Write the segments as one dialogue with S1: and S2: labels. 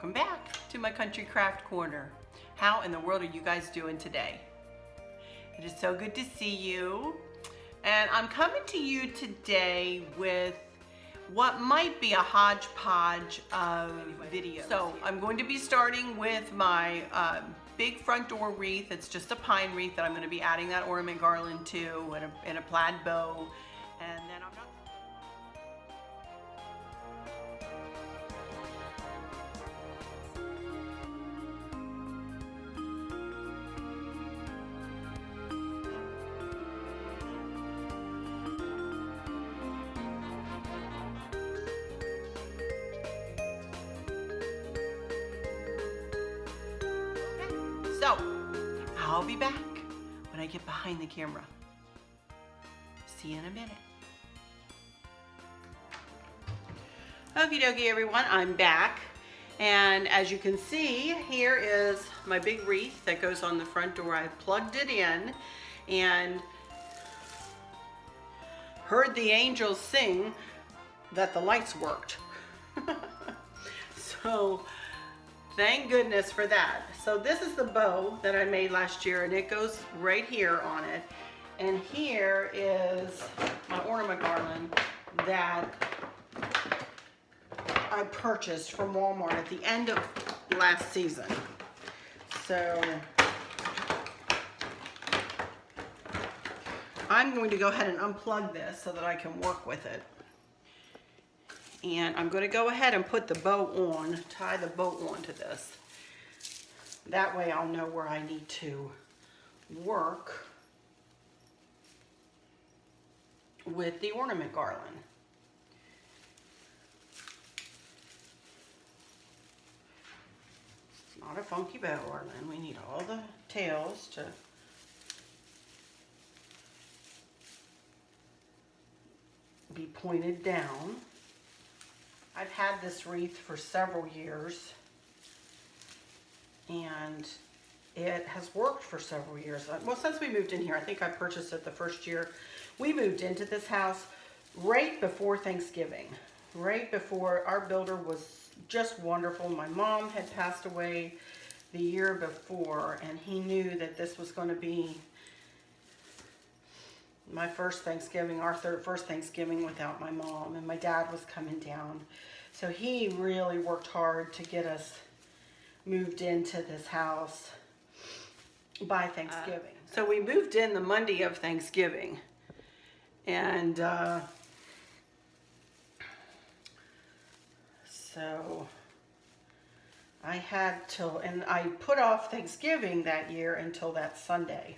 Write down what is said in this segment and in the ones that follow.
S1: welcome back to my Country Craft Corner. How in the world are you guys doing today? It is so good to see you. And I'm coming to you today with what might be a hodgepodge of videos. So I'm going to be starting with my big front door wreath. It's just a pine wreath that I'm going to be adding that ornament garland to and a plaid bow. And then I'm not... So, I'll be back when I get behind the camera. See you in a minute. Okie dokie everyone, I'm back. And as you can see, here is my big wreath that goes on the front door. I plugged it in and heard the angels sing that the lights worked. So, thank goodness for that. So this is the bow that I made last year and it goes right here on it. And here is my ornament garland that I purchased from Walmart at the end of last season. So I'm going to go ahead and unplug this so that I can work with it. And I'm going to go ahead and put the bow on, tie the bow onto this. That way I'll know where I need to work with the ornament garland. It's not a funky bow garland. We need all the tails to be pointed down. I've had this wreath for several years and it has worked for several years. Well, since we moved in here, I think I purchased it the first year. We moved into this house right before Thanksgiving, right before. Our builder was just wonderful. My mom had passed away the year before and he knew that this was going to be my first Thanksgiving, our first Thanksgiving without my mom, and my dad was coming down. So he really worked hard to get us moved into this house by Thanksgiving. So we moved in the Monday of Thanksgiving. And so I had till, and I put off Thanksgiving that year until that Sunday.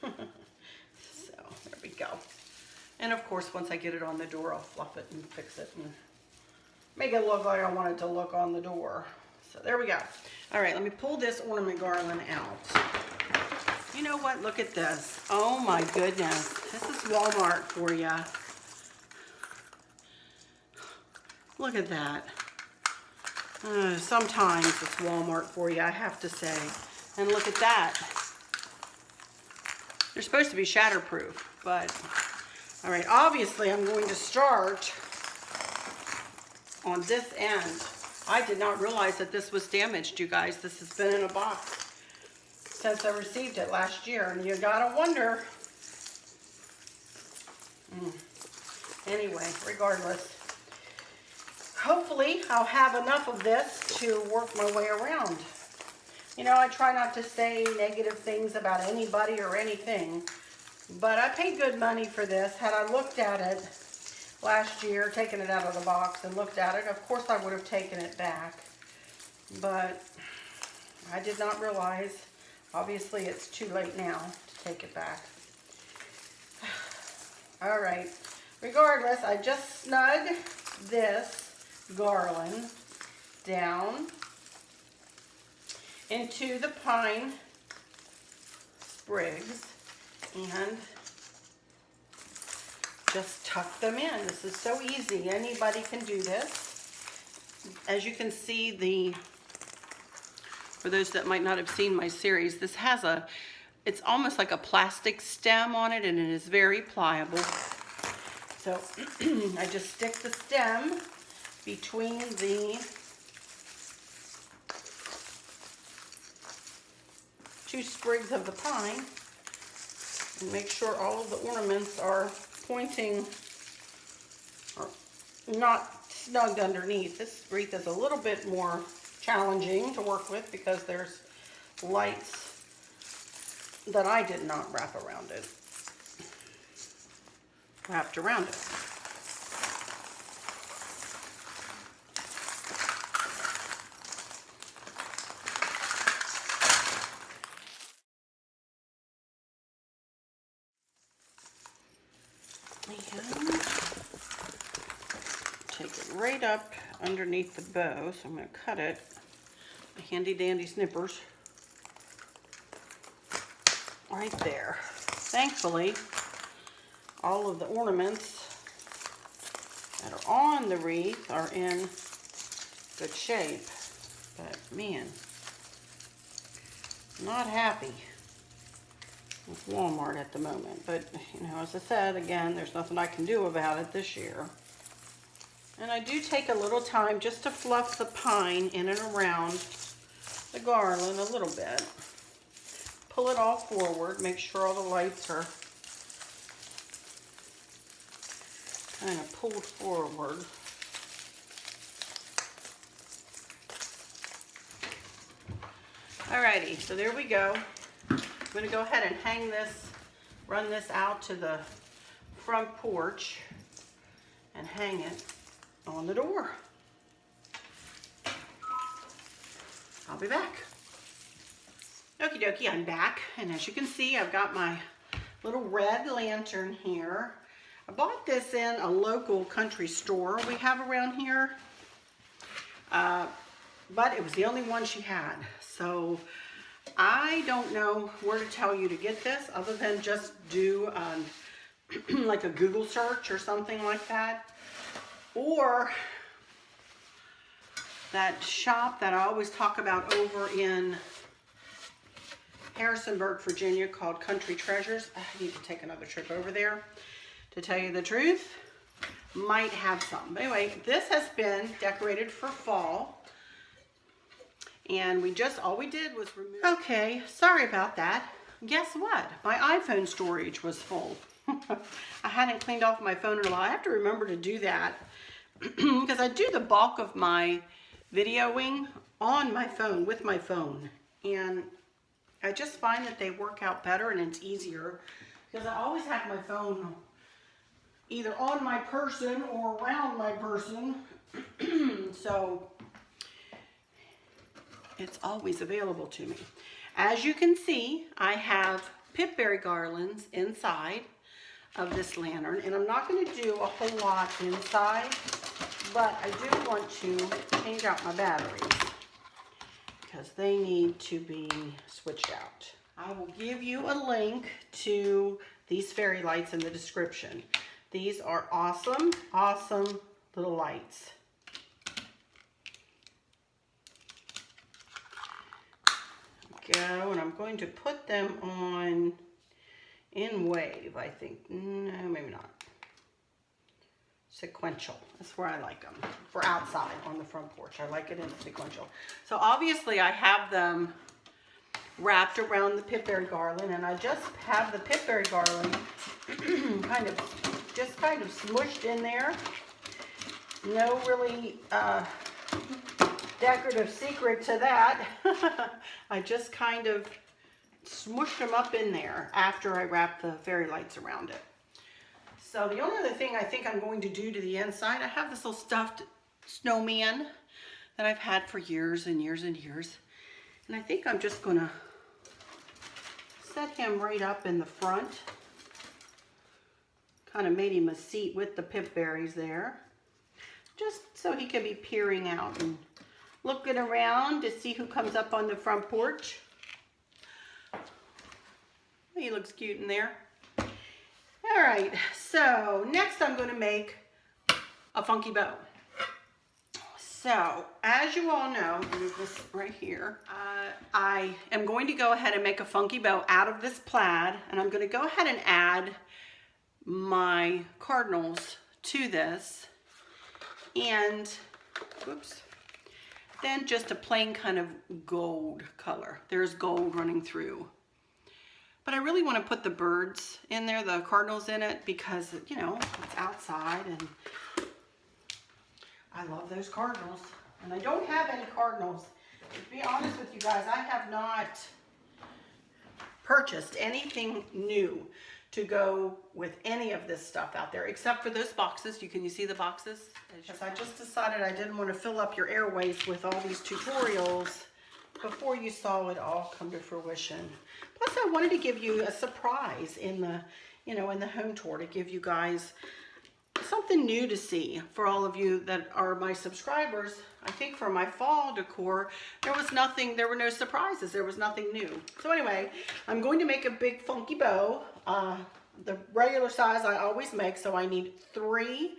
S1: There we go. And of course, once I get it on the door, I'll fluff it and fix it and make it look like I want it to look on the door. So there we go. All right, let me pull this ornament garland out. You know what? Look at this. Oh my goodness. This is Walmart for you. Look at that. Sometimes it's Walmart for you, I have to say. And look at that. They're supposed to be shatterproof, but all right, obviously I'm going to start on this end. I did not realize that this was damaged, you guys. This has been in a box since I received it last year, and you gotta wonder. Anyway, regardless, hopefully I'll have enough of this to work my way around. You know, I try not to say negative things about anybody or anything, but I paid good money for this. Had I looked at it last year, taken it out of the box and looked at it, of course I would have taken it back, but I did not realize. Obviously it's too late now to take it back. All right, regardless, I just snug this garland down into the pine sprigs and just tuck them in. This is so easy. Anybody can do this. As you can see, for those that might not have seen my series, this has it's almost like a plastic stem on it and it is very pliable. So I just stick the stem between the 2 sprigs of the pine and make sure all of the ornaments are pointing or not snugged underneath. This wreath is a little bit more challenging to work with because there's lights that I did not wrap around it. Wrapped around it. And take it right up underneath the bow, so I'm going to cut it. A handy dandy Snippers. Right there. Thankfully, all of the ornaments that are on the wreath are in good shape. But man, not happy with Walmart at the moment. But you know, as I said, again, there's nothing I can do about it this year. And I do take a little time just to fluff the pine in and around the garland a little bit. Pull it all forward, make sure all the lights are kind of pulled forward. Alrighty, so there we go. I'm going to go ahead and hang this, run this out to the front porch and hang it on the door. I'll be back. Okie dokie, I'm back, and as you can see, I've got my little red lantern here. I bought this in a local country store we have around here, but it was the only one she had. So I don't know where to tell you to get this other than just do like a Google search or something like that. Or that shop that I always talk about over in Harrisonburg, Virginia, called Country Treasures. I need to take another trip over there to tell you the truth. Might have some. But anyway, this has been decorated for fall. And all we did was remove. Okay, sorry about that. Guess what? My iPhone storage was full. I hadn't cleaned off my phone in a while. I have to remember to do that because I do the bulk of my videoing on my phone, with my phone. And I just find that they work out better and it's easier because I always have my phone either on my person or around my person. So it's always available to me. As you can see, I have pipberry garlands inside of this lantern, and I'm not going to do a whole lot inside, but I do want to change out my batteries because they need to be switched out. I will give you a link to these fairy lights in the description. These are awesome, awesome little lights. Go, and I'm going to put them on in wave, I think. No, maybe not. Sequential. That's where I like them. For outside on the front porch. I like it in sequential. So obviously I have them wrapped around the pipberry garland, and I just have the pipberry garland kind of smushed in there. No really decorative secret to that. I just kind of smushed them up in there after I wrapped the fairy lights around it. So the only other thing I think I'm going to do to the inside, I have this little stuffed snowman that I've had for years and years and years. And I think I'm just going to set him right up in the front. Kind of made him a seat with the pipberries there, just so he can be peering out and looking around to see who comes up on the front porch. He looks cute in there. All right, so next I'm going to make a funky bow. So, as you all know, move this right here, I am going to go ahead and make a funky bow out of this plaid, and I'm going to go ahead and add my cardinals to this, and, whoops, than just a plain kind of gold color. There's gold running through. But I really want to put the birds in there, the cardinals in it, because, you know, it's outside and I love those cardinals. And I don't have any cardinals. To be honest with you guys, I have not purchased anything new to go with any of this stuff out there, except for those boxes. Can you see the boxes? Because I just decided I didn't want to fill up your airways with all these tutorials before you saw it all come to fruition. Plus, I wanted to give you a surprise in the, you know, in the home tour, to give you guys something new to see. For all of you that are my subscribers, I think for my fall decor, there were no surprises. There was nothing new. So anyway, I'm going to make a big funky bow. The regular size I always make, so I need 3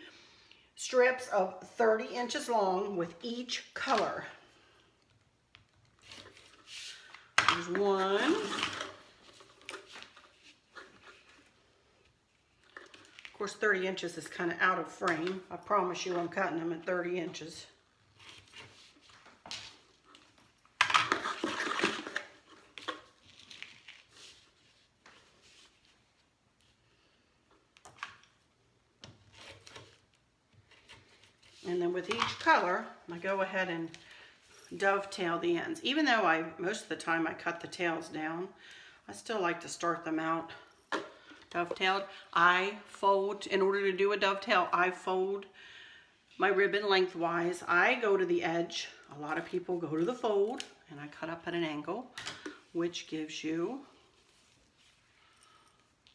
S1: strips of 30 inches long with each color. There's one. Of course, 30 inches is kind of out of frame. I promise you I'm cutting them at 30 inches. And then with each color, I go ahead and dovetail the ends. Even though most of the time I cut the tails down, I still like to start them out dovetailed. I fold, in order to do a dovetail, I fold my ribbon lengthwise. I go to the edge. A lot of people go to the fold, and I cut up at an angle, which gives you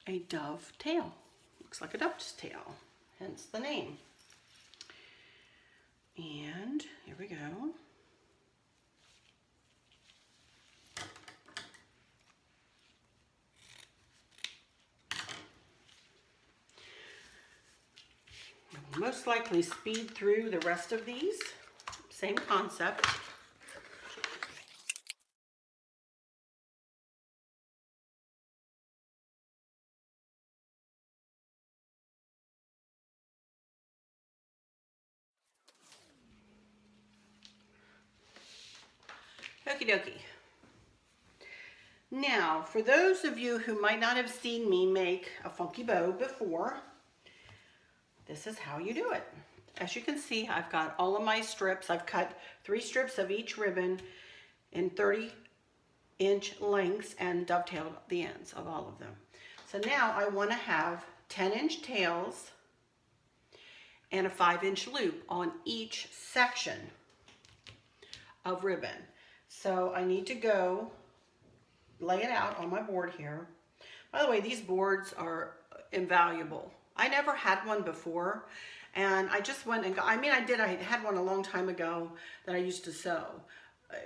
S1: a dovetail. Looks like a dovetail, hence the name. And here we go. Most likely speed through the rest of these. Same concept. Okie dokie. Now, for those of you who might not have seen me make a funky bow before, this is how you do it. As you can see, I've got all of my strips. I've cut 3 strips of each ribbon in 30-inch lengths and dovetailed the ends of all of them. So now I want to have 10-inch tails and a 5-inch loop on each section of ribbon. So I need to go lay it out on my board here. By the way, these boards are invaluable. I never had one before, and I just went and got, I had one a long time ago that I used to sew.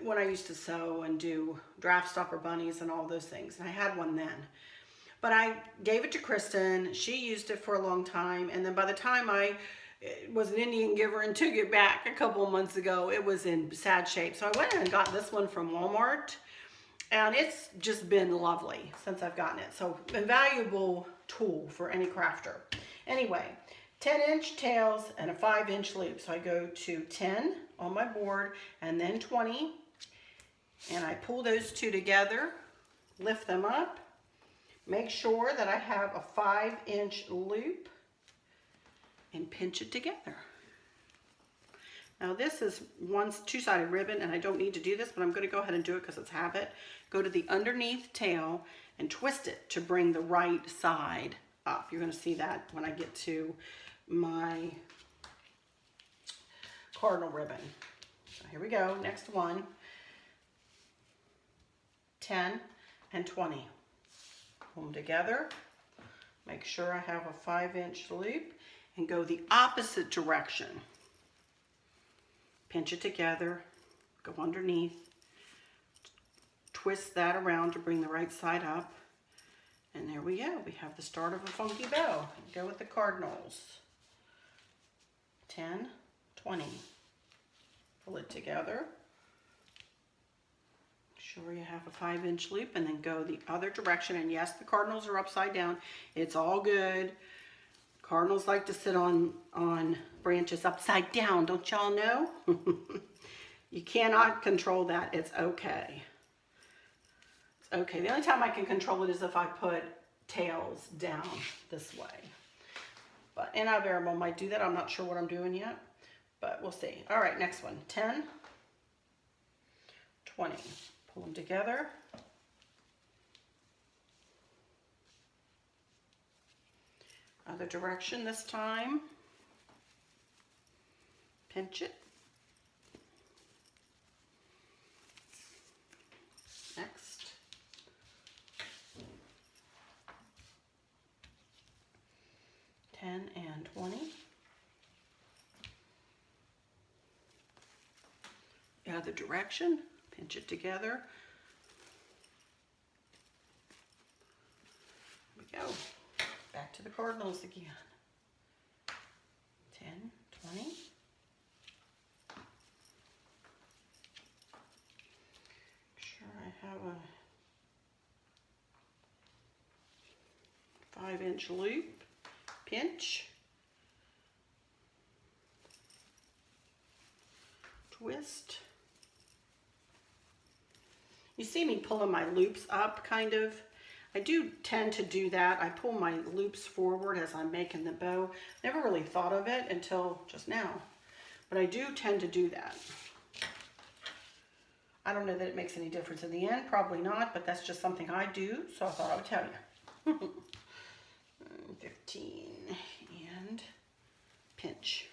S1: When I used to sew and do draft stopper bunnies and all those things, and I had one then. But I gave it to Kristen. She used it for a long time, and then by the time I was an Indian giver and took it back a couple of months ago, it was in sad shape. So I went and got this one from Walmart, and it's just been lovely since I've gotten it. So invaluable tool for any crafter. Anyway, 10-inch tails and a 5-inch loop. So I go to 10 on my board and then 20, and I pull those two together, lift them up, make sure that I have a 5-inch loop, and pinch it together. Now this is two-sided ribbon, and I don't need to do this, but I'm going to go ahead and do it because it's habit. Go to the underneath tail and twist it to bring the right side up. You're going to see that when I get to my cardinal ribbon. So here we go. Next one. 10 and 20. Pull them together. Make sure I have a 5-inch loop and go the opposite direction. Pinch it together, go underneath, twist that around to bring the right side up, and there we go. We have the start of a funky bow. Go with the cardinals. 10, 20. Pull it together. Make sure you have a 5-inch loop, and then go the other direction. And yes, the cardinals are upside down. It's all good. Cardinals like to sit on branches upside down, don't y'all know? You cannot control that. It's okay. It's okay. The only time I can control it is if I put tails down this way. But and I very well might do that. I'm not sure what I'm doing yet, but we'll see. All right, next one. 10, 20. Pull them together. Other direction this time. Pinch it. Next. And 20. The other direction, pinch it together. Here we go. Back to the cardinals again. 10, 20. Make sure I have a 5-inch loop. Pinch, twist. You see me pulling my loops up, kind of. I do tend to do that. I pull my loops forward as I'm making the bow. Never really thought of it until just now, but I do tend to do that. I don't know that it makes any difference in the end, probably not, but that's just something I do, so I thought I would tell you. 15 and pinch.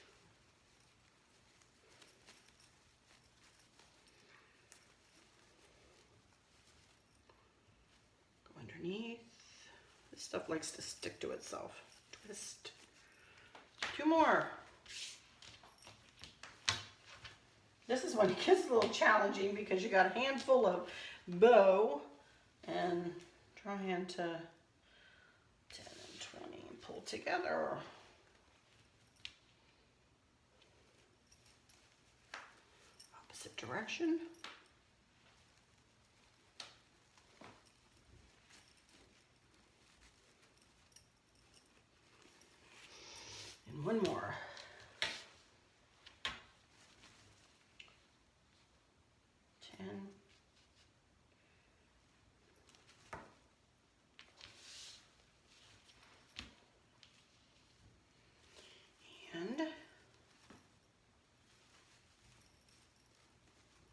S1: Go underneath. This stuff likes to stick to itself. Twist. 2 more. This is when it gets a little challenging because you got a handful of bow and trying to 10 and 20 and pull together. Opposite direction. And one more.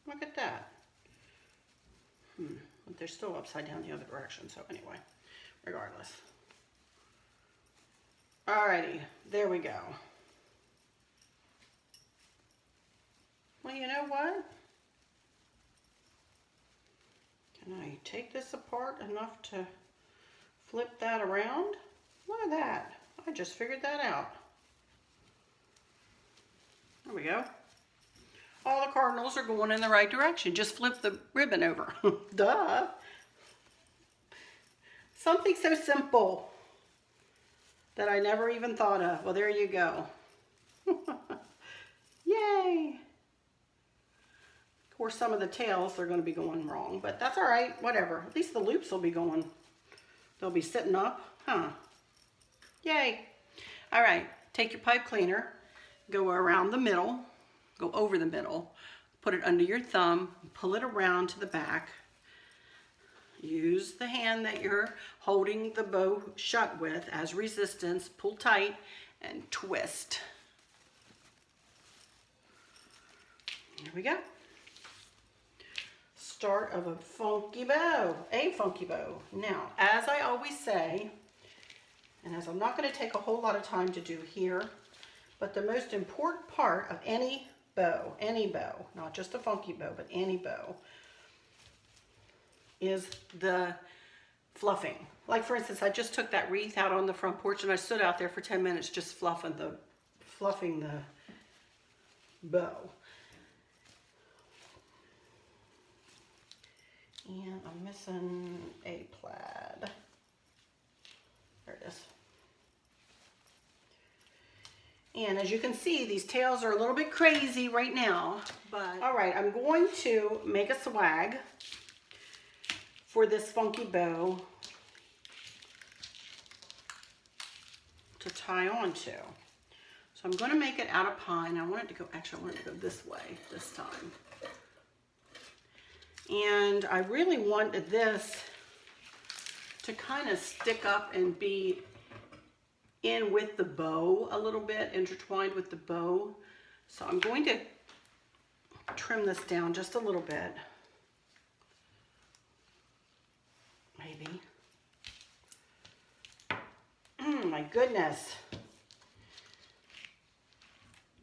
S1: Look at that. But they're still upside down the other direction, so anyway, regardless. Alrighty, there we go. Well, you know what? Can I take this apart enough to flip that around? Look at that. I just figured that out. There we go. All the cardinals are going in the right direction. Just flip the ribbon over. Duh. Something so simple that I never even thought of. Well, there you go. Yay. Of course, some of the tails are going to be going wrong, but that's all right. Whatever. At least the loops will be going. They'll be sitting up. Huh. Yay. All right. Take your pipe cleaner. Go around the middle. Go over the middle, put it under your thumb, pull it around to the back. Use the hand that you're holding the bow shut with as resistance, pull tight, and twist. There we go. Start of a funky bow, Now, as I always say, and as I'm not going to take a whole lot of time to do here, but the most important part of any bow, not just a funky bow, but any bow, is the fluffing. Like for instance, I just took that wreath out on the front porch and I stood out there for 10 minutes just fluffing the bow. And I'm missing a plaid. There it is. And as you can see, these tails are a little bit crazy right now, but all right, I'm going to make a swag for this funky bow to tie onto. So I'm going to make it out of pine. I want it to go, actually I want it to go this way this time. And I really wanted this to kind of stick up and be in with the bow a little bit, intertwined with the bow. So I'm going to trim this down just a little bit. Maybe. My goodness.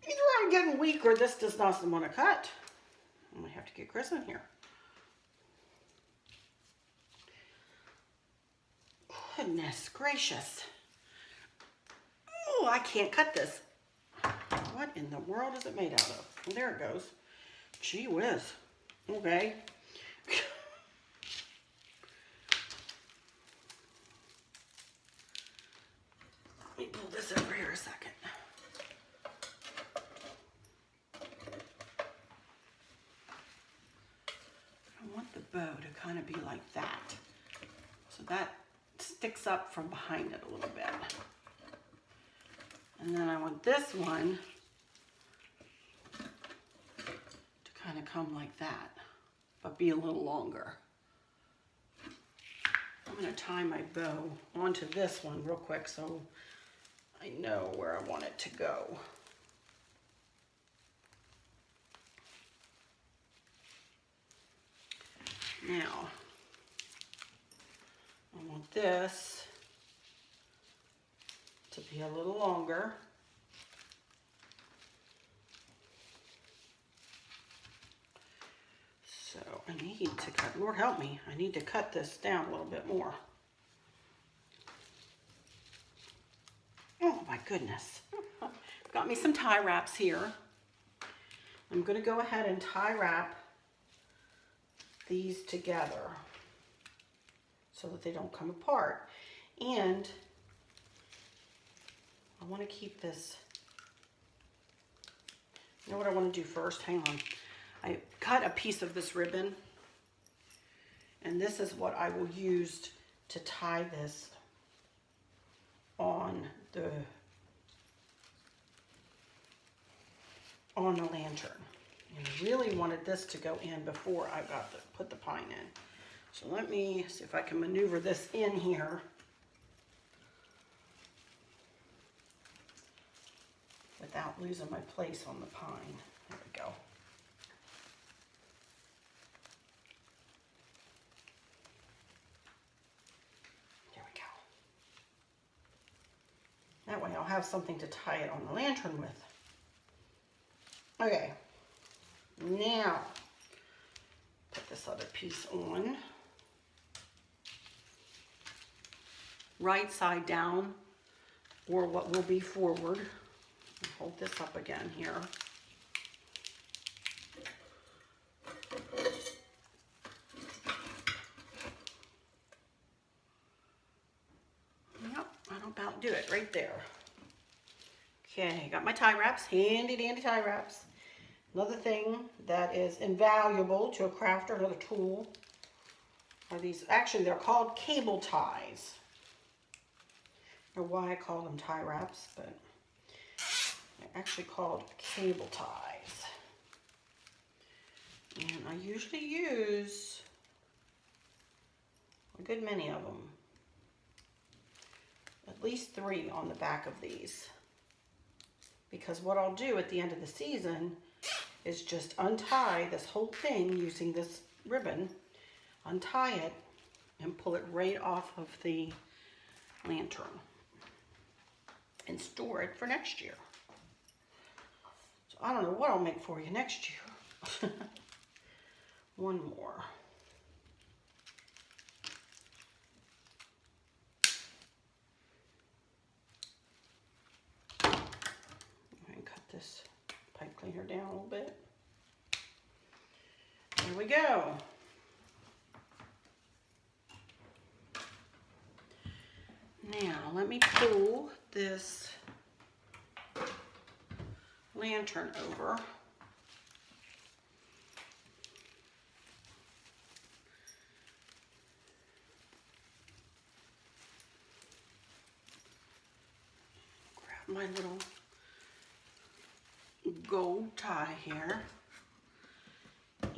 S1: Either I'm getting weak or this does not want to cut. I'm going to have to get Chris in here. Goodness gracious. Oh, I can't cut this. What in the world is it made out of? Well, there it goes. Gee whiz. Okay. Let me pull this over here a second. I want the bow to kind of be like that. So that sticks up from behind it a little bit. And then I want this one to kind of come like that, but be a little longer. I'm going to tie my bow onto this one real quick so I know where I want it to go. Now, I want this to be a little longer. So I need to cut, Lord help me, I need to cut this down a little bit more. Oh my goodness. Got me some tie wraps here. I'm going to go ahead and tie wrap these together so that they don't come apart. And I want to keep this, you know what I want to do first? Hang on. I cut a piece of this ribbon, and this is what I will use to tie this on the lantern. And I really wanted this to go in before I put the pine in. So let me see if I can maneuver this in here without losing my place on the pine. There we go. There we go. That way I'll have something to tie it on the lantern with. Okay, now put this other piece on. Right side down, or what will be forward. Hold this up again here. Yep, that'll about do it right there. Okay, got my tie wraps, handy dandy tie wraps. Another thing that is invaluable to a crafter, another tool, are these, actually they're called cable ties. I don't know why I call them tie wraps, but they're actually called cable ties. And I usually use a good many of them. At least 3 on the back of these. Because what I'll do at the end of the season is just untie this whole thing using this ribbon, untie it, and pull it right off of the lantern and store it for next year. So I don't know what I'll make for you next year. One more. Cut this pipe cleaner down a little bit. There we go. Now let me pull this lantern over. Grab my little gold tie here,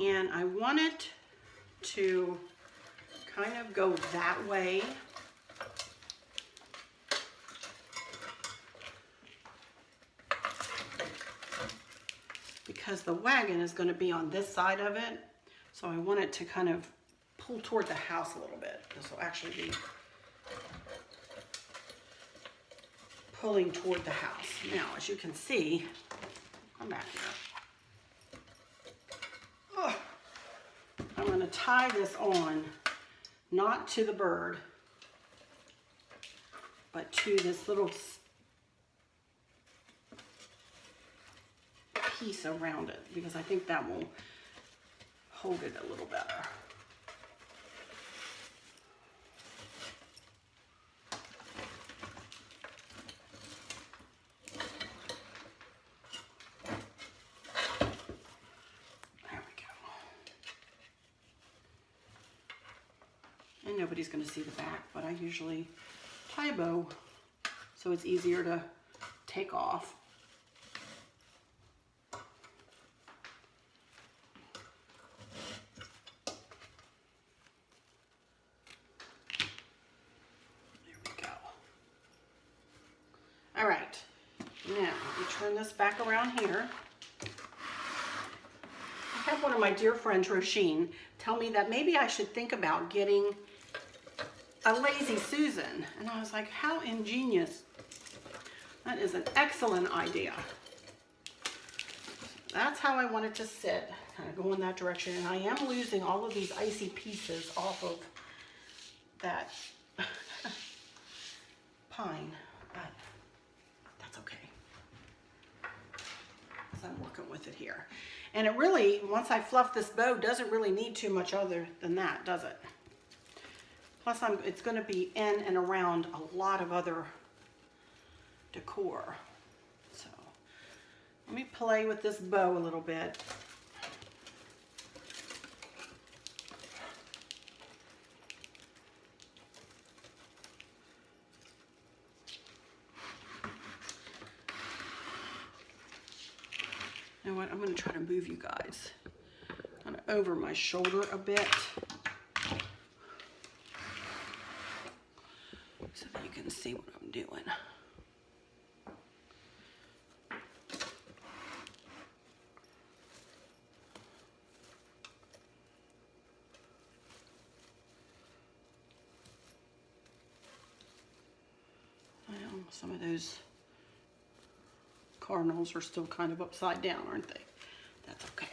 S1: and I want it to kind of go that way. Because the wagon is going to be on this side of it. So I want it to kind of pull toward the house a little bit. This will actually be pulling toward the house. Now, as you can see, come back here. Oh, I'm going to tie this on, not to the bird, but to this little piece around it, because I think that will hold it a little better. There we go. And nobody's going to see the back, but I usually tie a bow so it's easier to take off. All right, now let me turn this back around here. I had one of my dear friends, Roisin, tell me that maybe I should think about getting a Lazy Susan. And I was like, how ingenious. That is an excellent idea. That's how I want it to sit, kind of go in that direction. And I am losing all of these icy pieces off of that pine, but that's okay. So I'm working with it here. And it really, once I fluff this bow, doesn't really need too much other than that, does it? Plus, it's going to be in and around a lot of other decor. So let me play with this bow a little bit. You know what? I'm going to try to move you guys kind of over my shoulder a bit so that you can see what I'm doing. Well, some of those cardinals are still kind of upside down, aren't they? That's okay.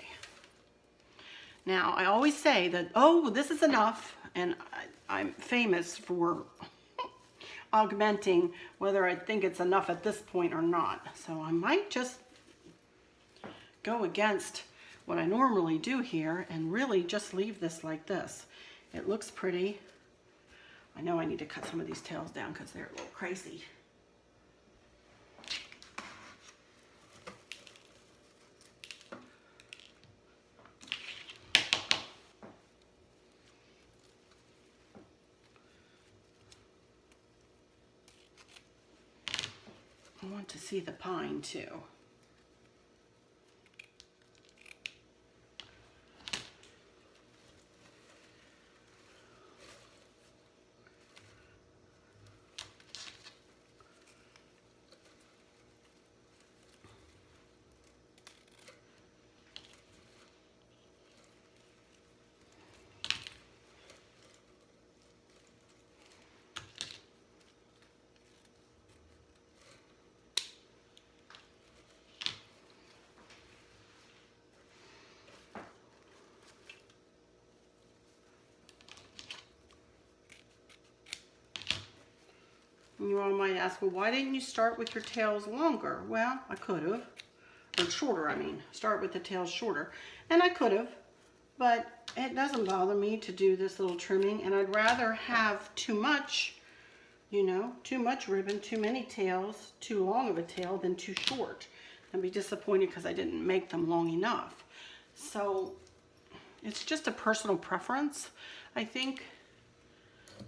S1: Now, I always say that, oh, this is enough, and I'm famous for augmenting whether I think it's enough at this point or not. So I might just go against what I normally do here and really just leave this like this. It looks pretty. I know I need to cut some of these tails down because they're a little crazy. I want to see the pine too. You all might ask, well, why didn't you start with your tails longer? Well, I could have, or shorter, I mean. Start with the tails shorter. And I could have, but it doesn't bother me to do this little trimming, and I'd rather have too much, you know, too much ribbon, too many tails, too long of a tail than too short. I'd be disappointed because I didn't make them long enough. So it's just a personal preference, I think,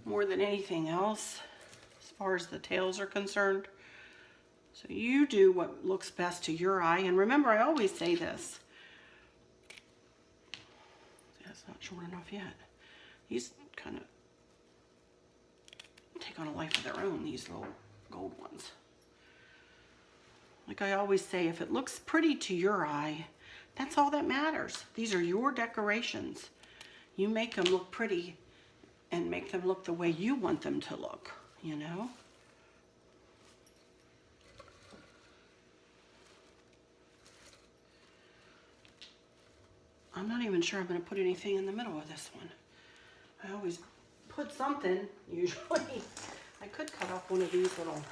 S1: more than anything else. As far as the tails are concerned. So you do what looks best to your eye. And remember, I always say this. That's not short enough yet. These kind of take on a life of their own, these little gold ones. Like I always say, if it looks pretty to your eye, that's all that matters. These are your decorations. You make them look pretty and make them look the way you want them to look, you know? I'm not even sure I'm going to put anything in the middle of this one. I always put something, usually. I could cut off one of these little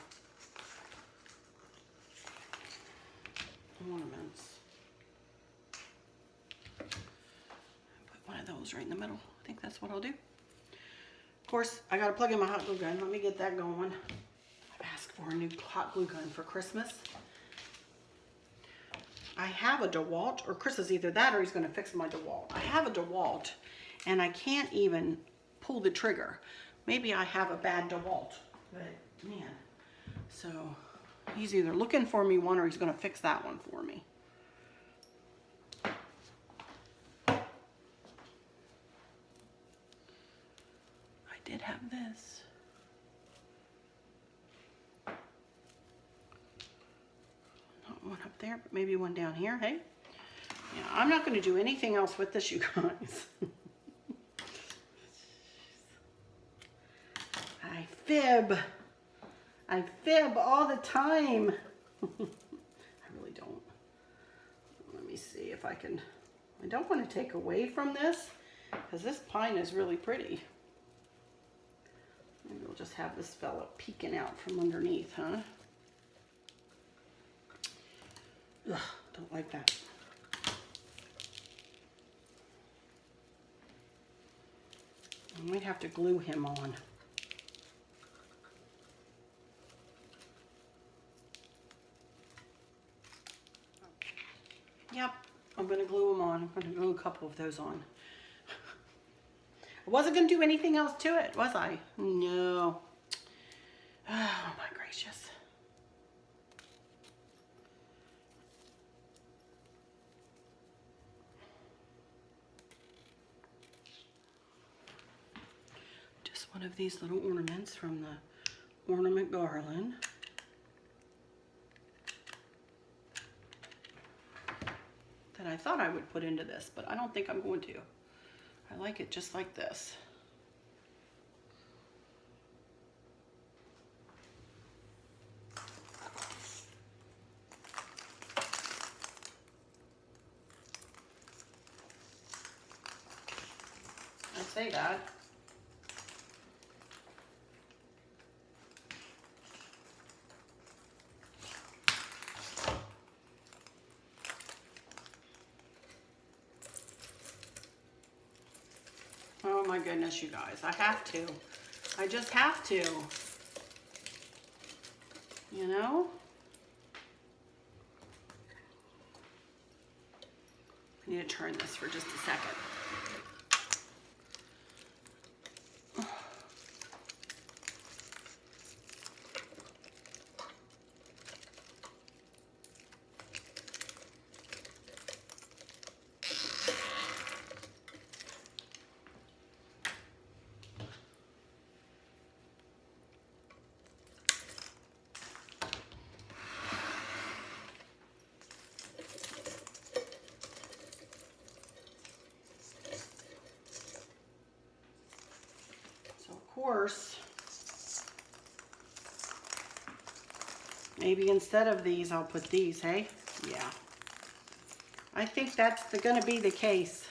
S1: ornaments. Put one of those right in the middle. I think that's what I'll do. Of course, I got to plug in my hot glue gun. Let me get that going. I've asked for a new hot glue gun for Christmas. I have a DeWalt, or Chris is either that or he's going to fix my DeWalt. I have a DeWalt, and I can't even pull the trigger. Maybe I have a bad DeWalt, but man. So he's either looking for me one or he's going to fix that one for me. I did have this. One up there, but maybe one down here, hey? Yeah, I'm not going to do anything else with this, you guys. I fib all the time. I really don't. Let me see if I can. I don't want to take away from this because this pine is really pretty. Maybe we'll just have this fella peeking out from underneath, huh? Ugh, don't like that. I might have to glue him on. Yep, I'm going to glue them on. I'm going to glue a couple of those on. I wasn't going to do anything else to it, was I? No. Oh my gracious. One of these little ornaments from the ornament garland. That I thought I would put into this, but I don't think I'm going to. I like it just like this. I say that. Oh my goodness, you guys, I have to. I just have to. You know? I need to turn this for just a second. Course, maybe instead of these I'll put these, hey? Yeah, I think that's gonna be the case.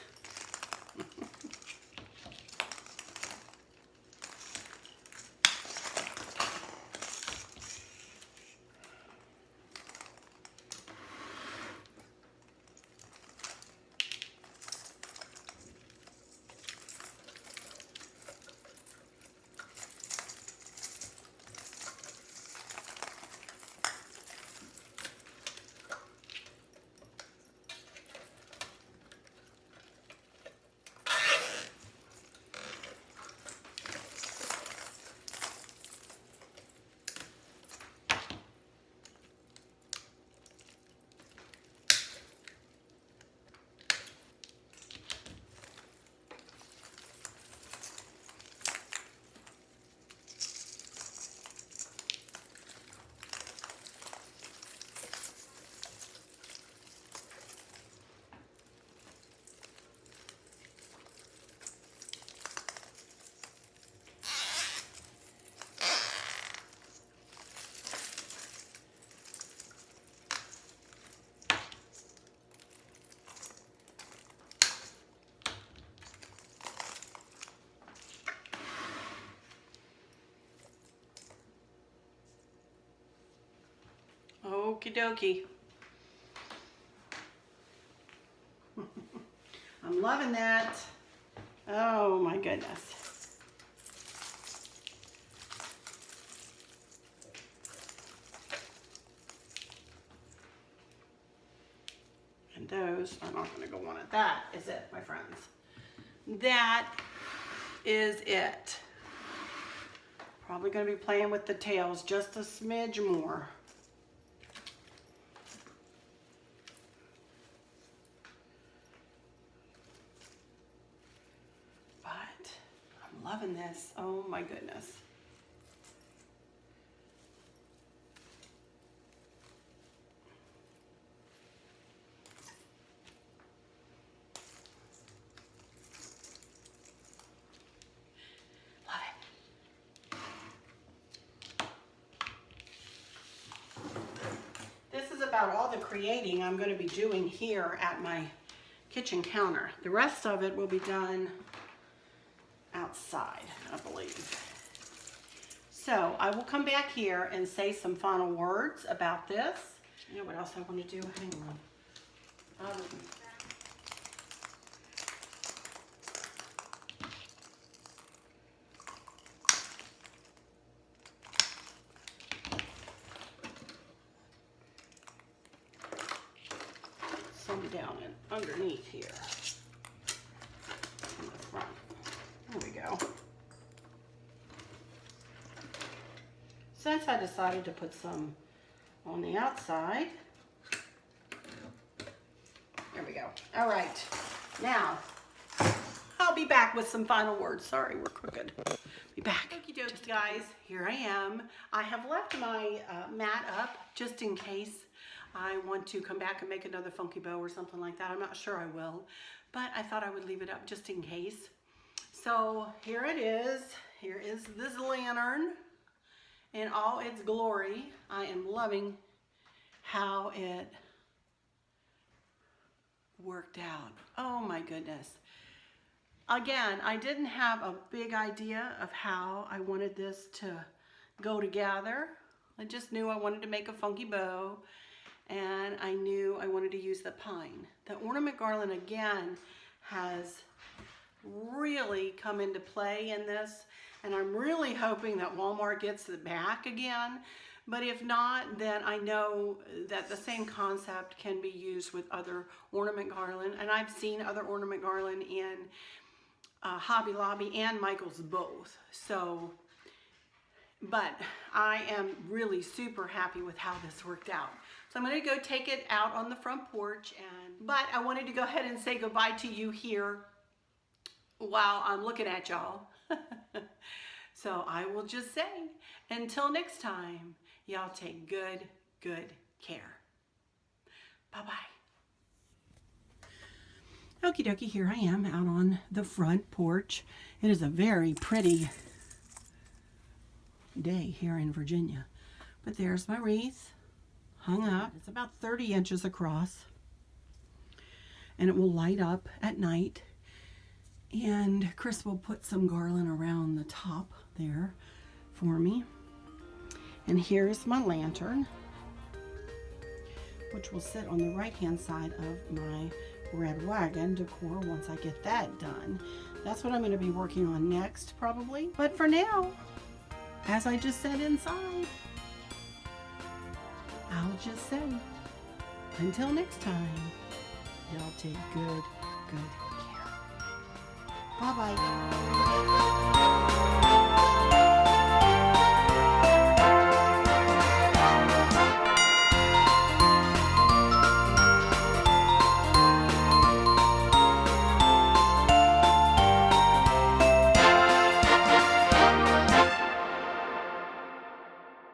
S1: Okie dokie. I'm loving that. Oh my goodness. And those are not going to go on it. That is it, my friends. That is it. Probably going to be playing with the tails just a smidge more. But I'm loving this. Oh my goodness. About all the creating I'm going to be doing here at my kitchen counter. The rest of it will be done outside, I believe. So I will come back here and say some final words about this. You know what else I want to do? Hang on. Some down and underneath here in the front. There we go. Since I decided to put some on the outside, there we go. All right, now I'll be back with some final words. Sorry, we're crooked. Be back. Okie dokie, guys. Here I am. I have left my mat up just in case I want to come back and make another funky bow or something like that. I'm not sure I will, but I thought I would leave it up just in case. So here it is. Here is this lantern in all its glory. I am loving how it worked out. Oh my goodness. Again, I didn't have a big idea of how I wanted this to go together. I just knew I wanted to make a funky bow. And I knew I wanted to use the pine. The ornament garland again has really come into play in this, and I'm really hoping that Walmart gets it back again. But if not, then I know that the same concept can be used with other ornament garland, and I've seen other ornament garland in Hobby Lobby and Michael's both. So, but I am really super happy with how this worked out. So I'm going to go take it out on the front porch, but I wanted to go ahead and say goodbye to you here while I'm looking at y'all. So I will just say, until next time, y'all take good care. Bye-bye. Okie dokie, here I am out on the front porch. It is a very pretty day here in Virginia. But there's my wreath hung up. It's about 30 inches across, and it will light up at night. And Chris will put some garland around the top there for me. And here's my lantern, which will sit on the right hand side of my red wagon decor once I get that done. That's what I'm going to be working on next probably. But for now, as I just said inside, I'll just say, until next time, y'all take good care. Bye-bye.